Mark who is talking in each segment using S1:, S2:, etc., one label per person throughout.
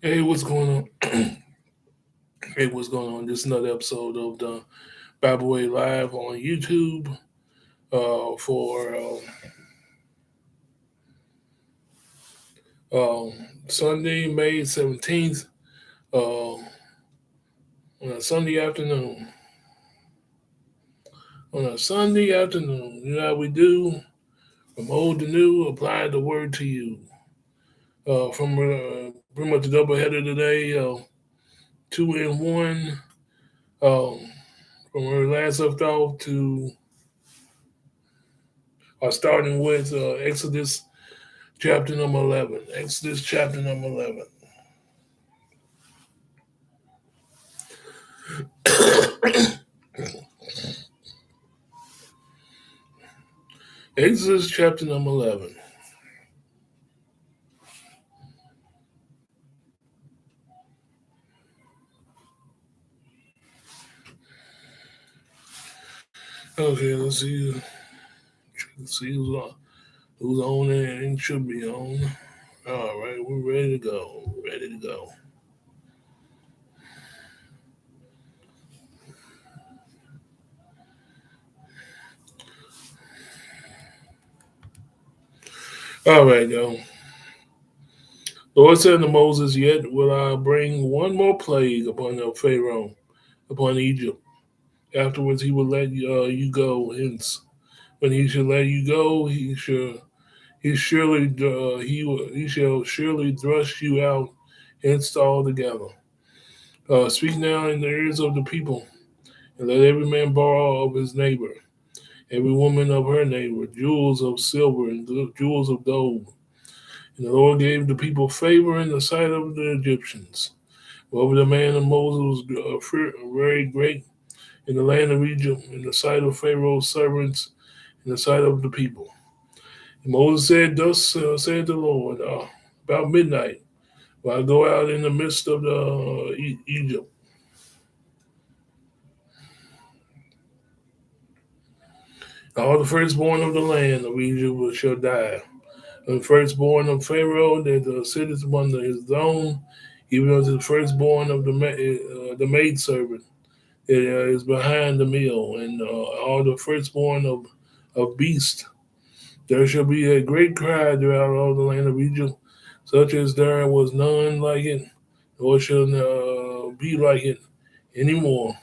S1: Hey, what's going on? Hey, what's going on? This is another episode of the Bible Way Live on YouTube for um, Sunday, May 17th, on a Sunday afternoon. On a Sunday afternoon, you know how we do? From old to new, apply the word to you. From pretty much a double header today, two in one. Um, from our last left off to starting with Exodus chapter number 11. Exodus chapter number 11. Exodus chapter number 11. Okay, let's see who's on and should be on. All right, we're ready to go. Ready to go. All right, yo. The Lord said to Moses, "Yet will I bring one more plague upon Pharaoh, upon Egypt. Afterwards, he will let you go hence. When he shall let you go, he shall surely thrust you out hence altogether. Speak now in the ears of the people, and let every man borrow of his neighbor, every woman of her neighbor, jewels of silver and jewels of gold." And the Lord gave the people favor in the sight of the Egyptians. Moreover, the man of Moses was very great in the land of Egypt, in the sight of Pharaoh's servants, in the sight of the people. And Moses said, "Thus said the Lord, about midnight, when I go out in the midst of Egypt, all the firstborn of the land of Egypt shall die. And the firstborn of Pharaoh that sitteth under his throne, even as the firstborn of the maidservant that is behind the mill, and all the firstborn of beasts. There shall be a great cry throughout all the land of Egypt, such as there was none like it, nor shall be like it any more.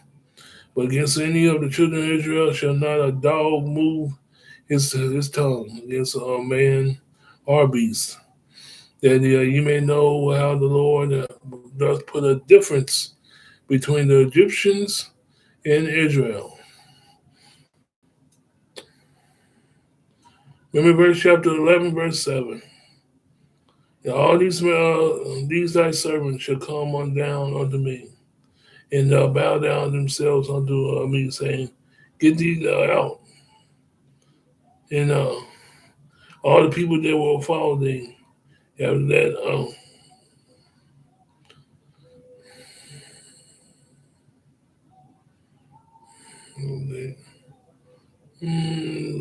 S1: But against any of the children of Israel shall not a dog move his tongue against a man or beast, that you may know how the Lord does put a difference between the Egyptians and Israel. Remember verse chapter 11, verse 7. And all these thy servants shall come on down unto me, and bow down themselves unto me, saying, Get thee out. And all the people that will follow thee. After that,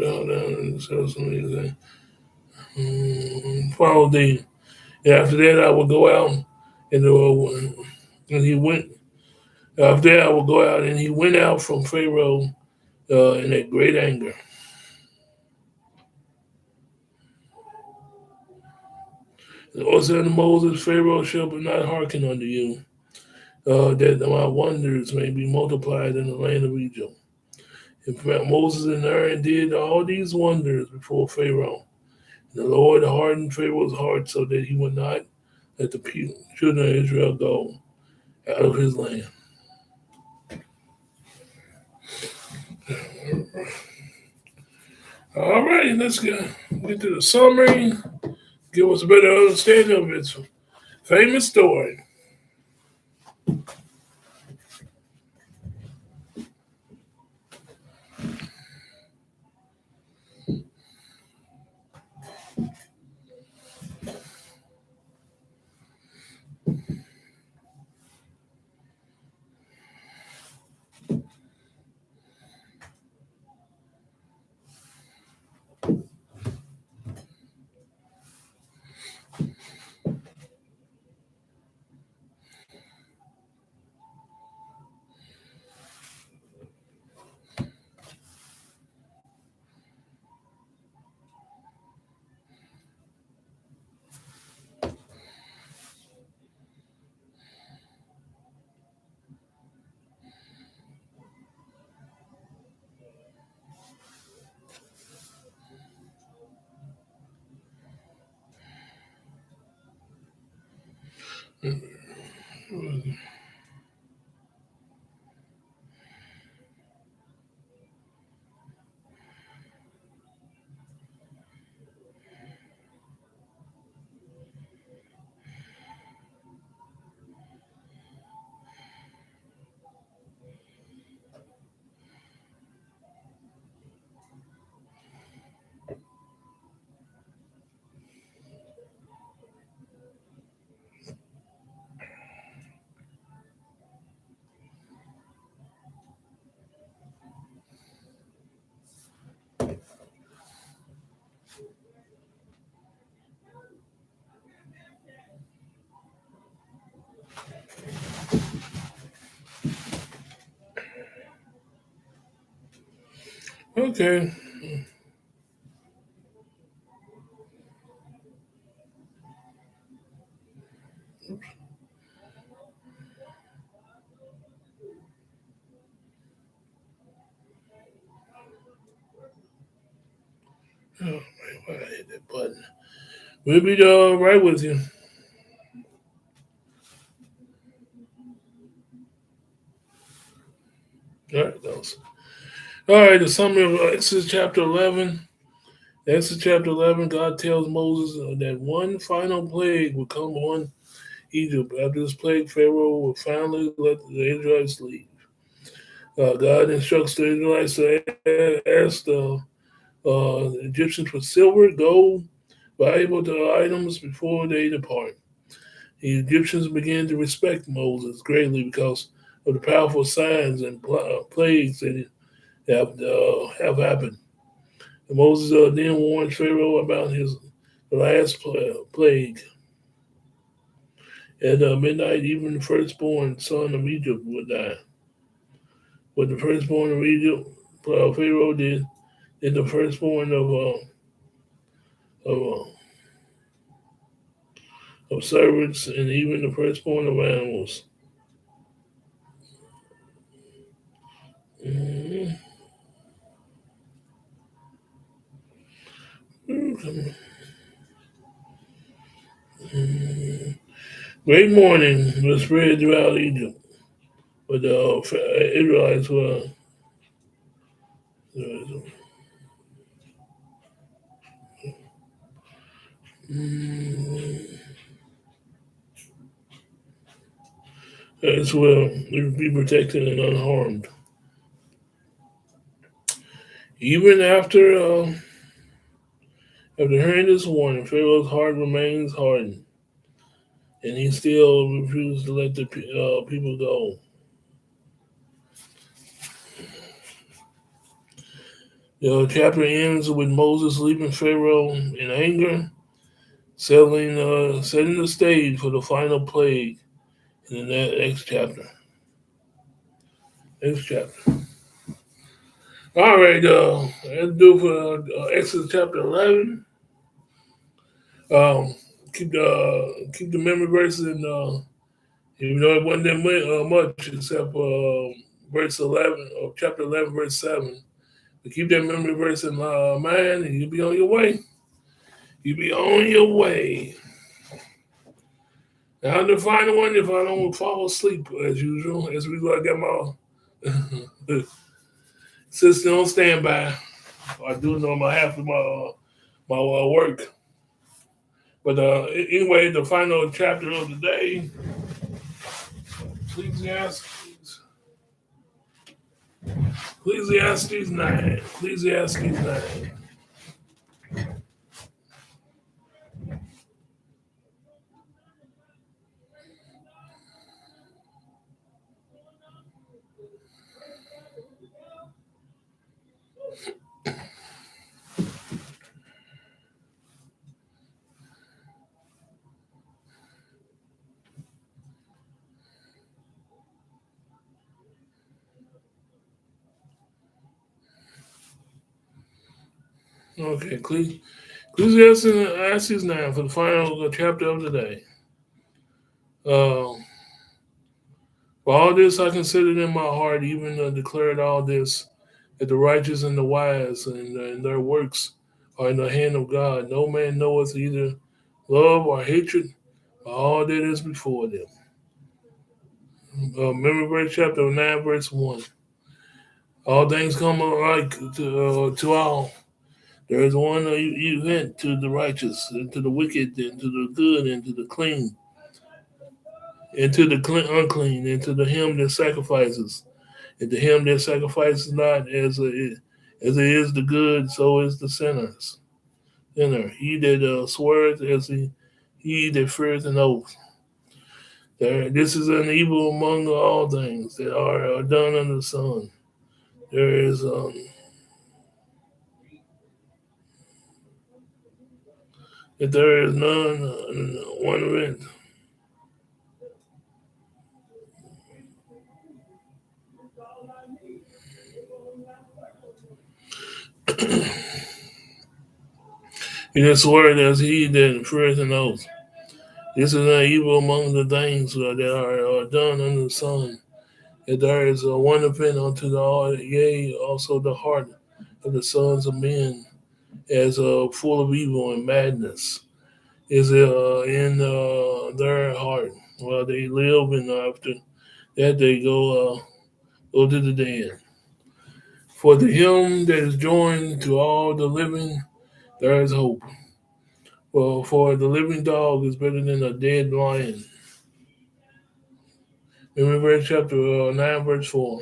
S1: bow down themselves unto me, saying, Follow thee. And after that, I will go out, and he went. After that, I will go out, and he went out from Pharaoh in a great anger. The Lord said to Moses, Pharaoh shall not hearken unto you, that my wonders may be multiplied in the land of Egypt. In fact, Moses and Aaron did all these wonders before Pharaoh. And the Lord hardened Pharaoh's heart so that he would not let the children of Israel go out of his land. All right, let's get to the summary, give us a better understanding of its famous story. Okay. Oh, man, why I hit that button? We'll be right with you. All right, those. All right, the summary of Exodus chapter 11. Exodus chapter 11, God tells Moses that one final plague will come on Egypt. After this plague, Pharaoh will finally let the Israelites leave. God instructs the Israelites to ask the Egyptians for silver, gold, valuable items before they depart. The Egyptians began to respect Moses greatly because of the powerful signs and plagues that have happened. And Moses then warned Pharaoh about his last plague. At midnight, even the firstborn son of Egypt would die. What the firstborn of Egypt, Pharaoh did the firstborn of, uh, of servants and even the firstborn of animals. Mhm. Great mourning was spread throughout Egypt, but the Israelites were. As well, be protected and unharmed. Even after hearing this warning, Pharaoh's heart remains hardened, and he still refuses to let the people go. The chapter ends with Moses leaving Pharaoh in anger, setting the stage for the final plague in the next chapter. Next chapter. All right, let's do for Exodus chapter 11. Um, keep the memory verses in, even though it wasn't that much, except verse 11, or chapter 11, verse 7. But keep that memory verse in mind, and you'll be on your way. You'll be on your way. Now, the final one, if I don't fall asleep, as usual, as we go, I got my sister on standby. I do know my half of my work. But anyway, the final chapter of the day, Ecclesiastes, Ecclesiastes 9. Ecclesiastes 9. Okay, Ecclesiastes 9 for the final chapter of the day. Uh, for all this I considered in my heart, even declared all this, that the righteous and the wise and their works are in the hand of God. No man knoweth either love or hatred, all that is before them. Remember verse chapter 9, verse 1. All things come alike to all. There is one event to the righteous, and to the wicked, and to the good, and to the clean, and to the unclean, and to the him that sacrifices. And to him that sacrifices not as it is the good, so is the sinner. He that sweareth he that feareth an oath. This is an evil among all things that are done under the sun. There is that there is none one of it. He that sweareth as he that feareth an oath. This is an evil among the things that are done under the sun. That there is one event unto the all, yea, also the heart of the sons of men as full of evil and madness is in their heart while they live, and after that they go to the dead. For to him that is joined to all the living, there is hope. Well, for the living dog is better than a dead lion. Remember chapter 9, verse 4.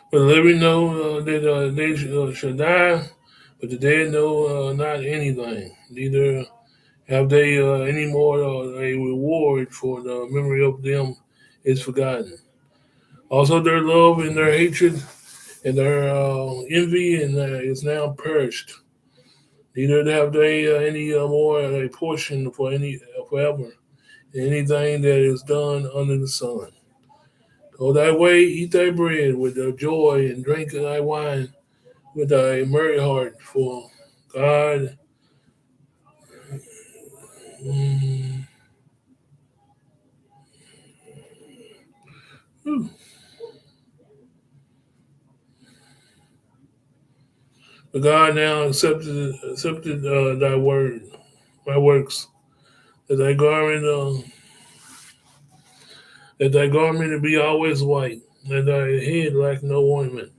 S1: For the living know that they shall die, but the dead know not anything. Neither have they any more a reward, for the memory of them is forgotten. Also, their love and their hatred and their envy and is now perished. Neither have they any more a portion for any forever. Anything that is done under the sun. Go thy way, eat thy bread with joy, and drink thy wine with thy merry heart. For God, mm, for God now accepted thy word, my works, that thy garment, to be always white, that thy head lack no ornament.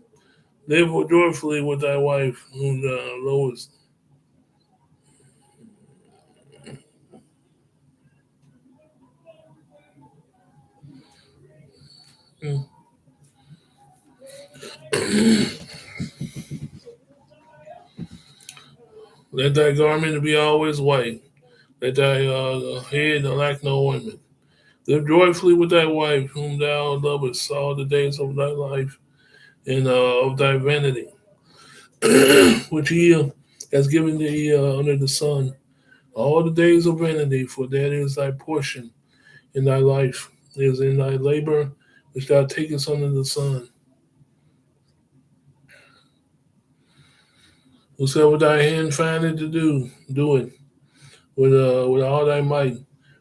S1: Live joyfully with thy wife, whom thou lovest. Mm. Let thy garment be always white, let thy head lack no ornament. Live joyfully with thy wife, whom thou lovest all the days of thy life, and of thy vanity, which he has given thee under the sun. All the days of vanity, for that is thy portion in thy life, is in thy labor which thou takest under the sun. Whatsoever thy hand findeth to do, do it with all thy might.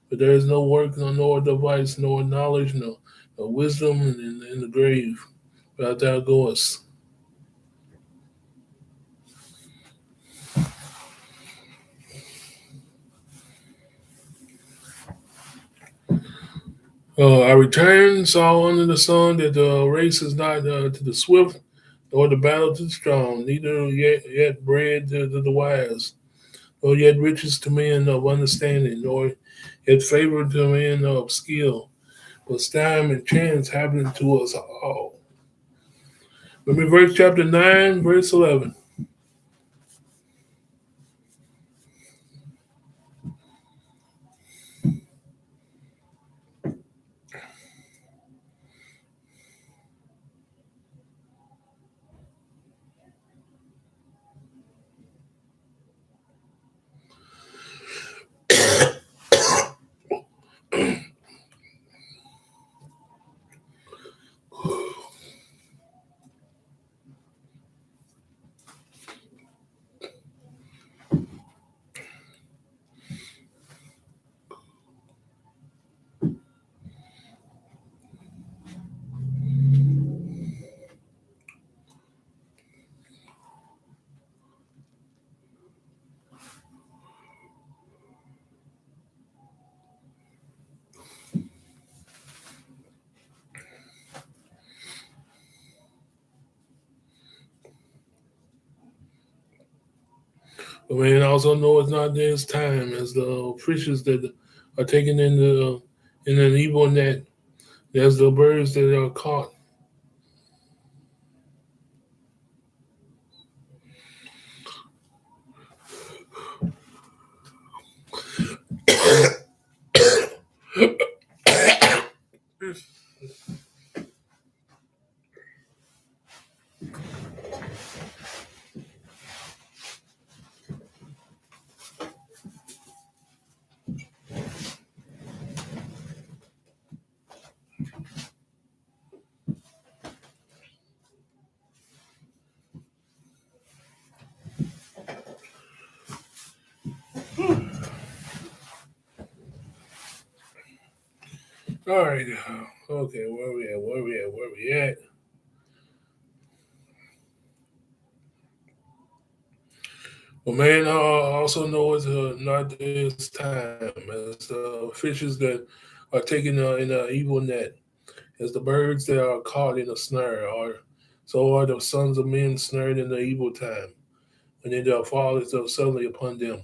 S1: But there is no work, nor device, nor knowledge, no wisdom in the grave, without thou goest. I returned, saw under the sun that the race is not to the swift, nor the battle to the strong, neither yet bread to the wise, nor yet riches to men of understanding, nor yet favor to men of skill, but time and chance happening to us all. Remember verse chapter 9, verse 11. But man, also know it's not this time as the fishes that are taken in an evil net. There's the birds that are caught. All right. Okay, where we at? Where we at? Where we at? Well, man, I also know it's not this time as the fishes that are taken in an evil net, as the birds that are caught in a snare, or so are the sons of men snared in the evil time, when they shall fall as though suddenly upon them.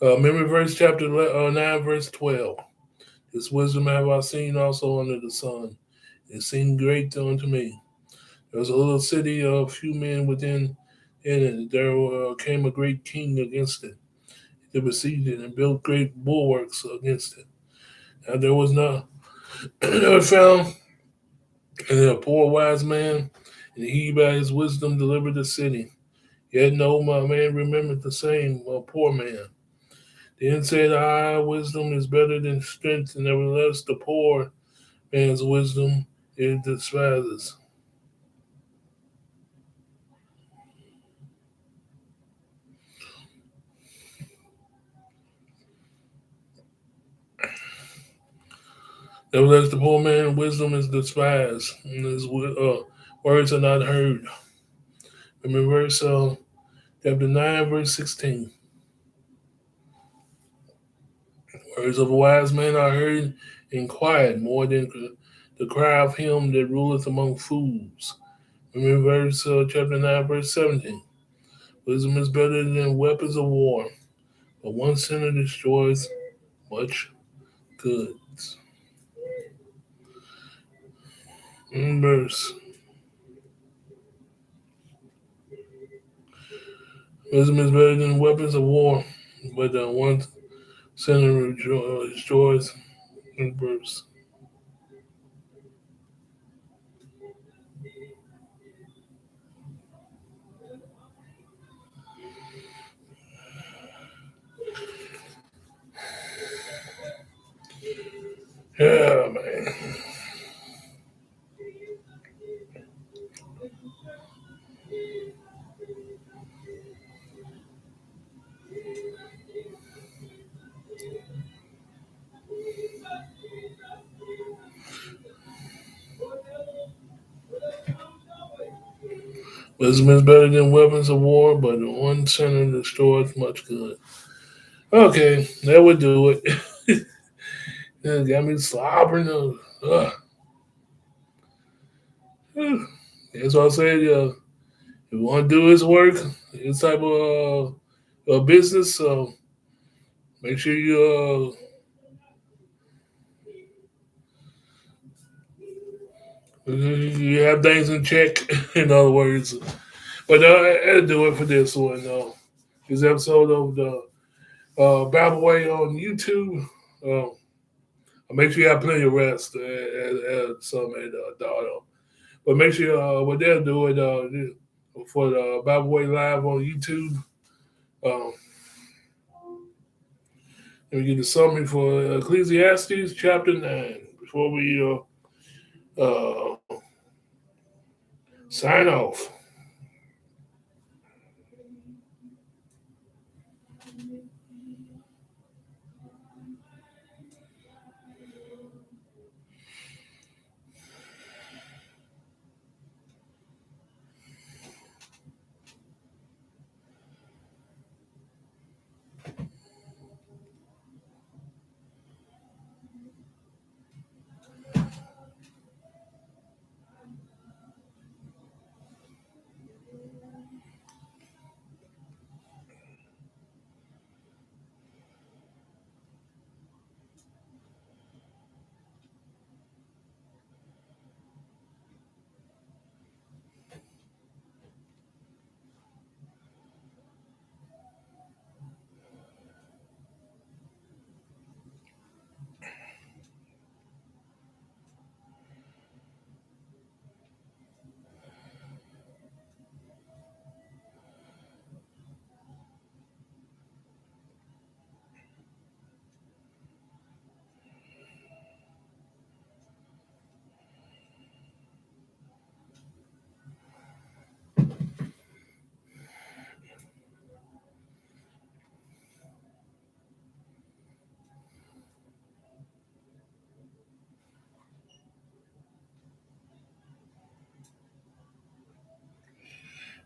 S1: Memory verse chapter 9, verse 12. This wisdom have I seen also under the sun. It seemed great unto me. There was a little city of few men within in it. There came a great king against it. They besieged it and built great bulwarks against it. And there was not there was found a poor wise man, and he by his wisdom delivered the city. Yet no my man remembered the same poor man. Then said I, wisdom is better than strength, and nevertheless the poor man's wisdom is despises. Nevertheless the poor man's wisdom is despised, and his words are not heard. Remember verse chapter 9, verse 16. Words of a wise man are heard in quiet more than the cry of him that ruleth among fools. Remember verse chapter 9, verse 17. Wisdom is better than weapons of war, but one sinner destroys much goods. Verse. Wisdom is better than weapons of war, but one sinner destroys. Verse. Yeah, man. Wisdom is better than weapons of war, but one sinner destroys much good. Okay, that would do it. Yeah, got me slobbering. That's what I said. If you want to do his work, his type of business, so make sure you have things in check. In other words, but that'll do it for this one. This episode of the Bible Way on YouTube. Make sure you have plenty of rest and some at daughter. But make sure what they'll do it for the Bible Way Live on YouTube. Um, let me get the summary for Ecclesiastes chapter 9 before we sign off.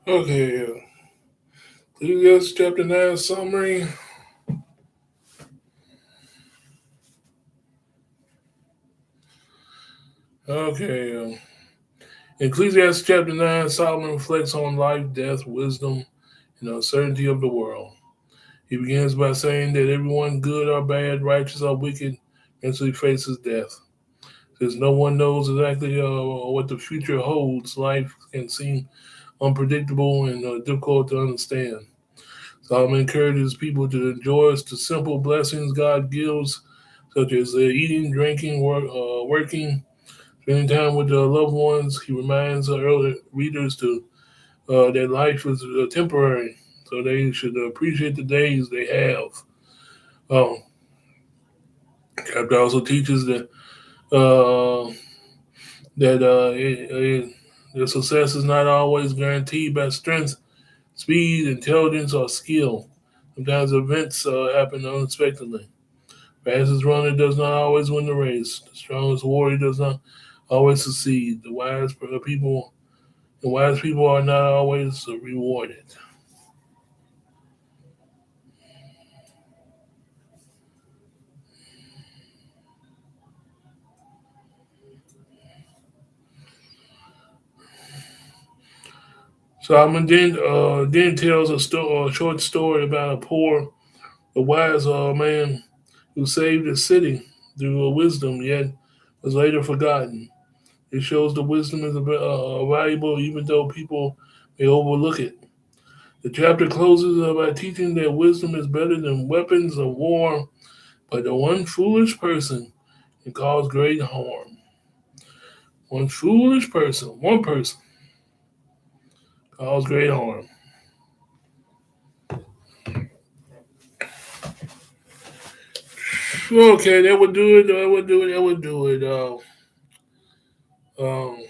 S1: Okay, Ecclesiastes chapter 9 summary. Okay, Ecclesiastes chapter 9, Solomon reflects on life, death, wisdom, and uncertainty of the world. He begins by saying that everyone, good or bad, righteous or wicked, eventually faces death. Since no one knows exactly what the future holds, life can seem unpredictable and difficult to understand. Solomon encourages people to enjoy the simple blessings God gives, such as eating, drinking, working, spending time with their loved ones. He reminds early readers that life is temporary, so they should appreciate the days they have. Um, Chapter also teaches uh, that their success is not always guaranteed by strength, speed, intelligence, or skill. Sometimes events happen unexpectedly. Fastest runner does not always win the race. The strongest warrior does not always succeed. The wise people are not always rewarded. Solomon then tells a short story about a wise man who saved his city through wisdom, yet was later forgotten. It shows the wisdom is valuable even though people may overlook it. The chapter closes by teaching that wisdom is better than weapons of war, but the one foolish person can cause great harm. One person, cause great harm. Okay, that would do it. That would do it. That would do it. Um,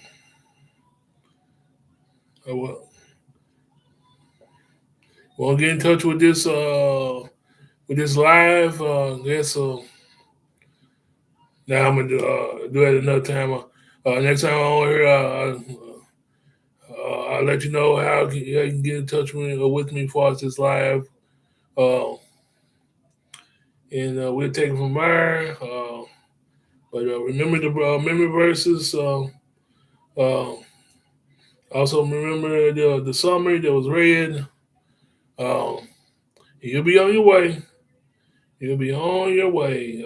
S1: I will, we'll get in touch with this live. Guess now I'm gonna do it another time. Next time I'm on here, I'll let you know how you can get in touch with me as far as this live. Uh, and we'll take it from there. But remember the memory verses. Uh, also remember the summary that was read. Um, you'll be on your way. You'll be on your way.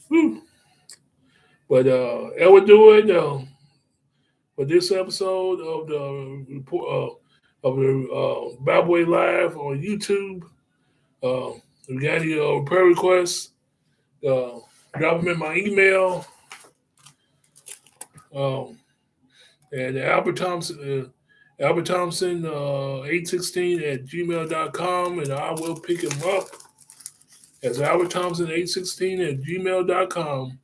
S1: Whew. But that would do it for this episode of the report of the Bible Way Live on YouTube. Uh, if you got any prayer requests, uh, drop them in my email. Um, and Albert Thompson 816 at gmail.com, and I will pick him up as Albert Thompson 816 at gmail.com.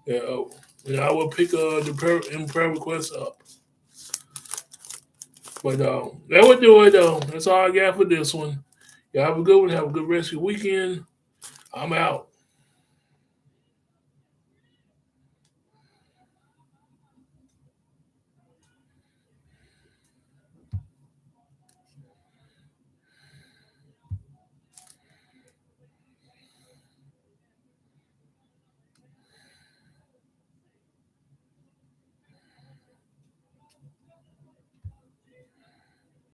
S1: Uh, and I will pick the prayer requests up. But that would do it, though. That's all I got for this one. Y'all have a good one. Have a good rest of your weekend. I'm out.